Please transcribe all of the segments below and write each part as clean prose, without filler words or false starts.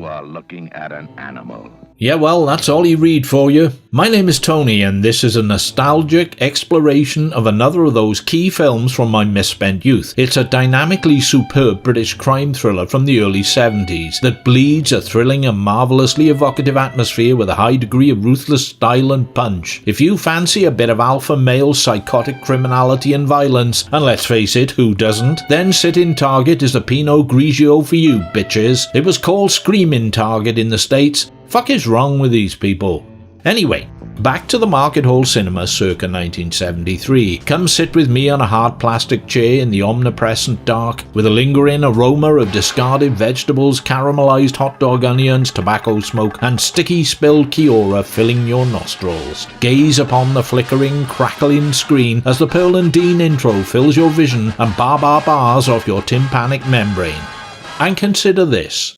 You are looking at an animal. Yeah, well, that's all you read for you. My name is Tony, and this is a nostalgic exploration of another of those key films from my misspent youth. It's a dynamically superb British crime thriller from the early 70s that bleeds a thrilling and marvellously evocative atmosphere with a high degree of ruthless style and punch. If you fancy a bit of alpha male psychotic criminality and violence, and let's face it, who doesn't, then Sitting Target is the Pinot Grigio for you, bitches. It was called Screaming Target in the States. Fuck is wrong with these people? Anyway, back to the Market Hall Cinema circa 1973. Come sit with me on a hard plastic chair in the omnipresent dark, with a lingering aroma of discarded vegetables, caramelized hot dog onions, tobacco smoke, and sticky spilled Kiora filling your nostrils. Gaze upon the flickering, crackling screen as the Pearl and Dean intro fills your vision and bars off your tympanic membrane. And consider this.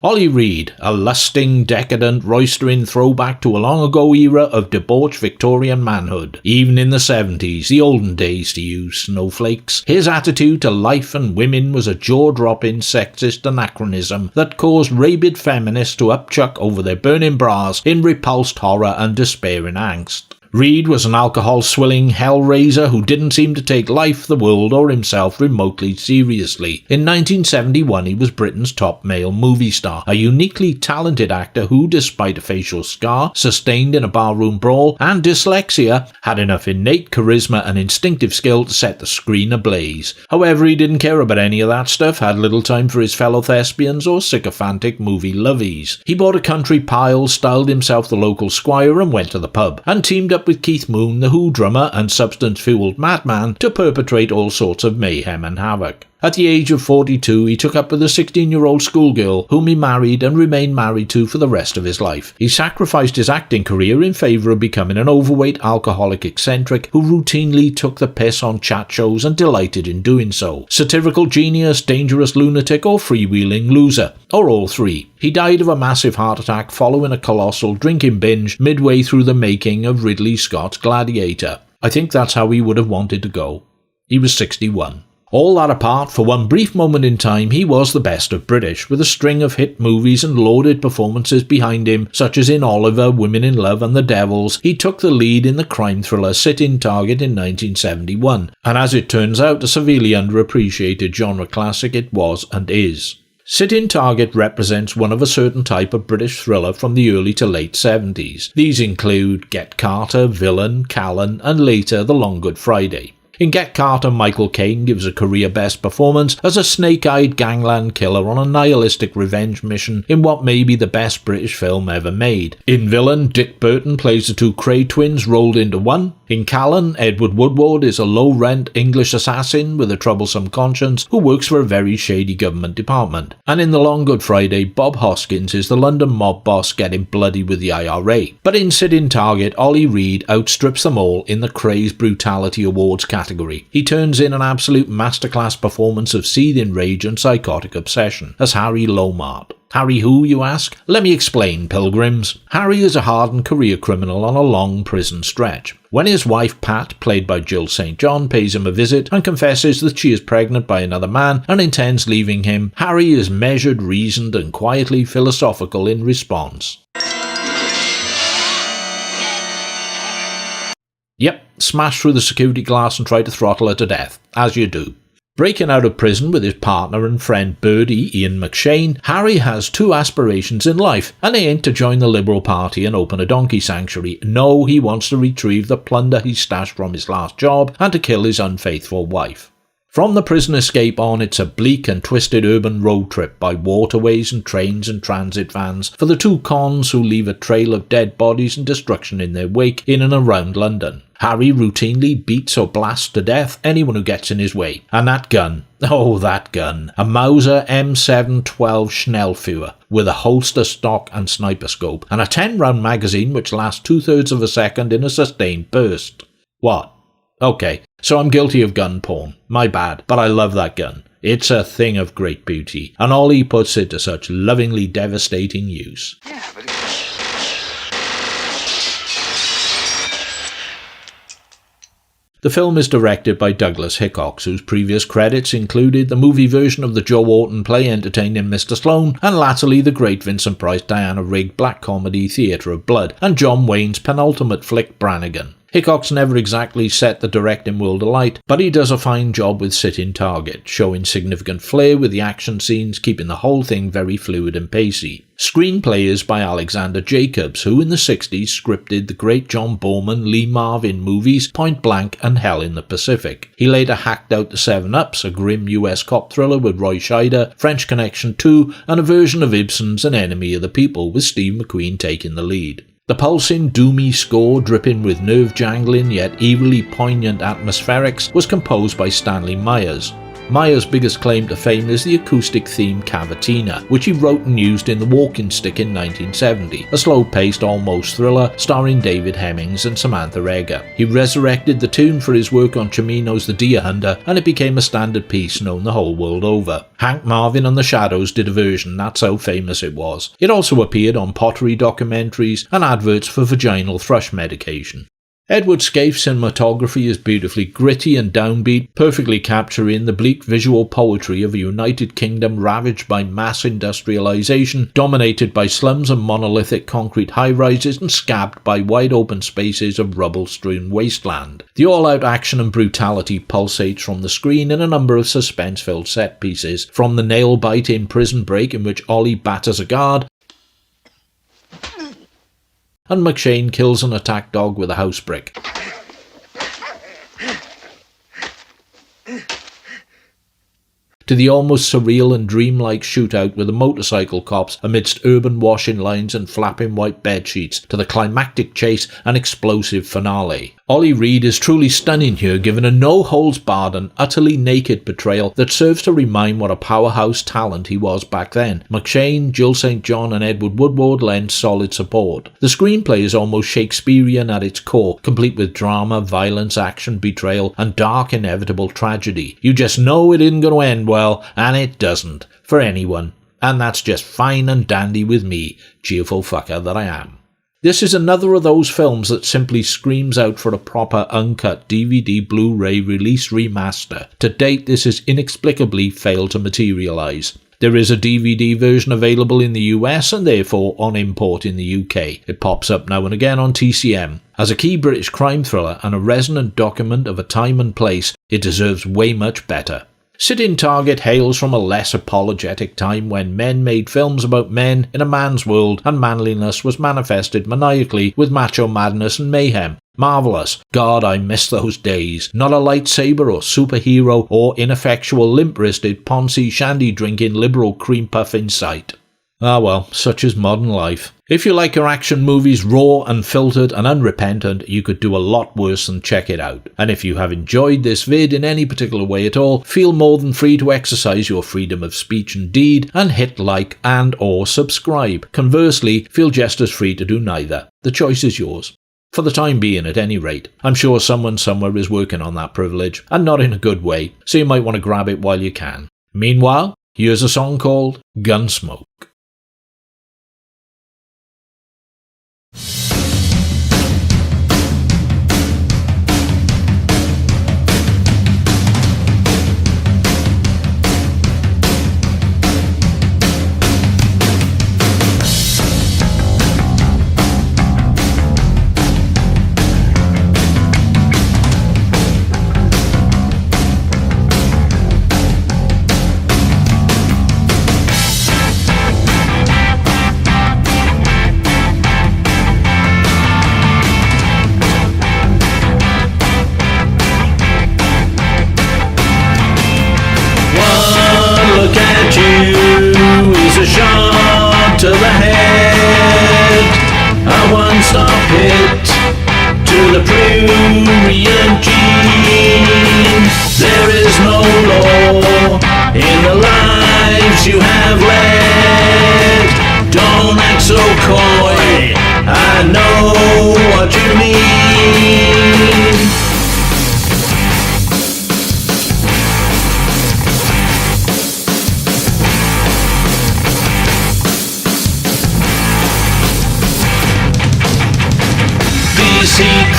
Ollie Reed, a lusting, decadent, roistering throwback to a long-ago era of debauched Victorian manhood. Even in the 70s, the olden days to you snowflakes, his attitude to life and women was a jaw-dropping sexist anachronism that caused rabid feminists to upchuck over their burning bras in repulsed horror and despairing angst. Reed was an alcohol-swilling hellraiser who didn't seem to take life, the world, or himself remotely seriously. In 1971 he was Britain's top male movie star, a uniquely talented actor who, despite a facial scar sustained in a barroom brawl and dyslexia, had enough innate charisma and instinctive skill to set the screen ablaze. However, he didn't care about any of that stuff, had little time for his fellow thespians or sycophantic movie lovies. He bought a country pile, styled himself the local squire, and went to the pub, and teamed up with Keith Moon, the Who drummer and substance-fueled madman, to perpetrate all sorts of mayhem and havoc. At the age of 42, he took up with a 16-year-old schoolgirl whom he married and remained married to for the rest of his life. He sacrificed his acting career in favour of becoming an overweight alcoholic eccentric who routinely took the piss on chat shows and delighted in doing so. Satirical genius, dangerous lunatic, or freewheeling loser, or all three. He died of a massive heart attack following a colossal drinking binge midway through the making of Ridley Scott's Gladiator. I think that's how he would have wanted to go. He was 61. All that apart, for one brief moment in time, he was the best of British, with a string of hit movies and lauded performances behind him, such as in Oliver, Women in Love and The Devils. He took the lead in the crime thriller Sitting Target in 1971, and as it turns out, a severely underappreciated genre classic it was and is. Sitting Target represents one of a certain type of British thriller from the early to late 70s. These include Get Carter, Villain, Callan, and later The Long Good Friday. In Get Carter, Michael Caine gives a career-best performance as a snake-eyed gangland killer on a nihilistic revenge mission in what may be the best British film ever made. In Villain, Dick Burton plays the two Cray twins rolled into one. In Callan, Edward Woodward is a low-rent English assassin with a troublesome conscience who works for a very shady government department. And in The Long Good Friday, Bob Hoskins is the London mob boss getting bloody with the IRA. But in Sitting Target, Ollie Reed outstrips them all in the Craze Brutality Awards category. He turns in an absolute masterclass performance of seething rage and psychotic obsession as Harry Lomart. Harry who, you ask? Let me explain, pilgrims. Harry is a hardened career criminal on a long prison stretch. When his wife Pat, played by Jill St. John, pays him a visit and confesses that she is pregnant by another man and intends leaving him, Harry is measured, reasoned and quietly philosophical in response. Yep, smash through the security glass and try to throttle her to death, as you do. Breaking out of prison with his partner and friend Birdie, Ian McShane, Harry has two aspirations in life, and they ain't to join the Liberal Party and open a donkey sanctuary. No, he wants to retrieve the plunder he stashed from his last job and to kill his unfaithful wife. From the prison escape on, it's a bleak and twisted urban road trip by waterways and trains and transit vans for the two cons who leave a trail of dead bodies and destruction in their wake in and around London. Harry routinely beats or blasts to death anyone who gets in his way. And that gun, oh that gun, a Mauser M712 Schnellführer with a holster stock and sniper scope, and a 10-round magazine which lasts 2/3 of a second in a sustained burst. What? Okay, so I'm guilty of gun porn. My bad, but I love that gun. It's a thing of great beauty, and Ollie puts it to such lovingly devastating use. Yeah, but The film is directed by Douglas Hickox, whose previous credits included the movie version of the Joe Orton play Entertaining Mr. Sloan, and latterly the great Vincent Price Diana Rigg black comedy Theatre of Blood, and John Wayne's penultimate flick Brannigan. Hickox never exactly set the directing world alight, but he does a fine job with Sitting Target, showing significant flair with the action scenes, keeping the whole thing very fluid and pacey. Screenplay is by Alexander Jacobs, who in the 60s scripted the great John Borman, Lee Marvin movies Point Blank and Hell in the Pacific. He later hacked out the 7 Ups, a grim US cop thriller with Roy Scheider, French Connection 2, and a version of Ibsen's An Enemy of the People with Steve McQueen taking the lead. The pulsing, doomy score, dripping with nerve-jangling yet eerily poignant atmospherics, was composed by Stanley Myers. Myers' biggest claim to fame is the acoustic theme Cavatina, which he wrote and used in The Walking Stick in 1970, a slow-paced, almost thriller starring David Hemmings and Samantha Eggar. He resurrected the tune for his work on Cimino's The Deer Hunter, and it became a standard piece known the whole world over. Hank Marvin and the Shadows did a version, that's how famous it was. It also appeared on pottery documentaries and adverts for vaginal thrush medication. Edward Scaife's cinematography is beautifully gritty and downbeat, perfectly capturing the bleak visual poetry of a United Kingdom ravaged by mass industrialisation, dominated by slums and monolithic concrete high-rises and scabbed by wide-open spaces of rubble-strewn wasteland. The all-out action and brutality pulsates from the screen in a number of suspense-filled set-pieces, from the nail-bite in Prison Break in which Ollie batters a guard, and McShane kills an attack dog with a house brick, to the almost surreal and dreamlike shootout with the motorcycle cops amidst urban washing lines and flapping white bedsheets, to the climactic chase and explosive finale. Ollie Reed is truly stunning here, given a no-holds-barred and utterly naked portrayal that serves to remind what a powerhouse talent he was back then. McShane, Jill St. John and Edward Woodward lend solid support. The screenplay is almost Shakespearean at its core, complete with drama, violence, action, betrayal, and dark inevitable tragedy. You just know it isn't going to end well, and it doesn't, for anyone. And that's just fine and dandy with me, cheerful fucker that I am. This is another of those films that simply screams out for a proper uncut DVD Blu-ray release remaster. To date, this has inexplicably failed to materialise. There is a DVD version available in the US and therefore on import in the UK. It pops up now and again on TCM. As a key British crime thriller and a resonant document of a time and place, it deserves way much better. Sitting Target hails from a less apologetic time when men made films about men in a man's world and manliness was manifested maniacally with macho madness and mayhem. Marvellous. God, I miss those days. Not a lightsaber or superhero or ineffectual limp-wristed Ponzi shandy-drinking liberal cream puff in sight. Ah well, such is modern life. If you like your action movies raw, unfiltered and unrepentant, you could do a lot worse than check it out. And if you have enjoyed this vid in any particular way at all, feel more than free to exercise your freedom of speech and deed and hit like and or subscribe. Conversely, feel just as free to do neither. The choice is yours. For the time being, at any rate. I'm sure someone somewhere is working on that privilege, and not in a good way, so you might want to grab it while you can. Meanwhile, here's a song called Gunsmoke.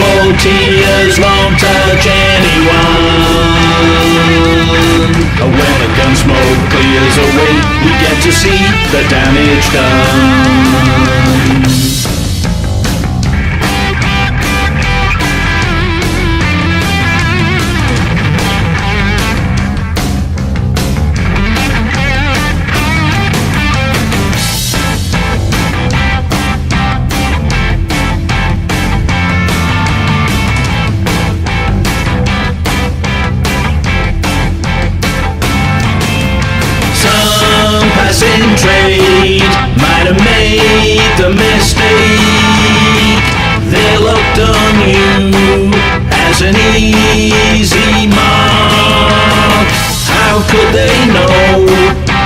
deceitful tears won't touch anyone. When the gun smoke clears away, we get to see the damage done. Passing trade might have made the mistake. They looked on you as an easy mark. How could they know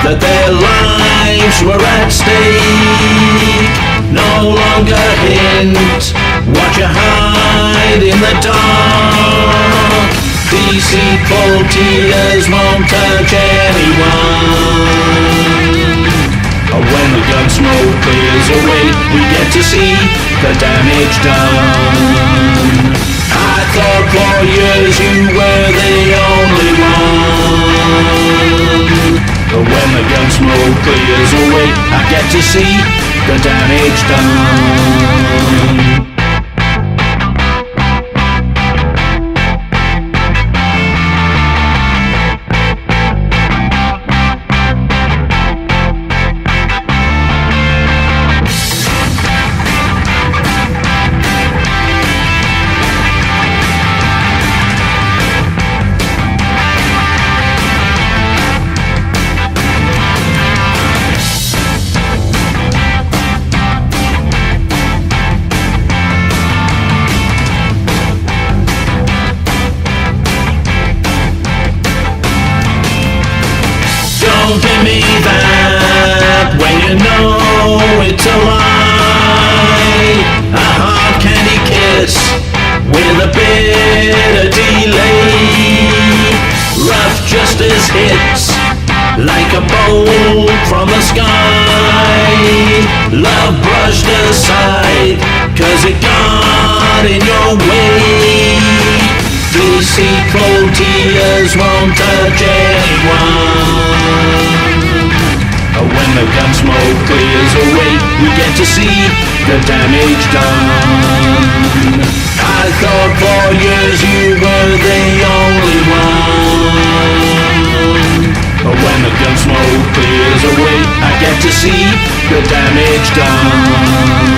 that their lives were at stake? No longer hint what you hide in the dark. Deceitful tears won't touch anyone. When the gun smoke clears away, we get to see the damage done. I thought for years you were the only one. When the gun smoke clears away, I get to see the damage done. Don't give me that when you know it's a lie. A hard candy kiss with a bit of delay. Rough justice hits like a bolt from the sky. Love brushed aside 'cause it got in your way. Deceitful tears won't touch anyone. When the gun smoke clears away, we get to see the damage done. I thought for years you were the only one. When the gun smoke clears away, I get to see the damage done.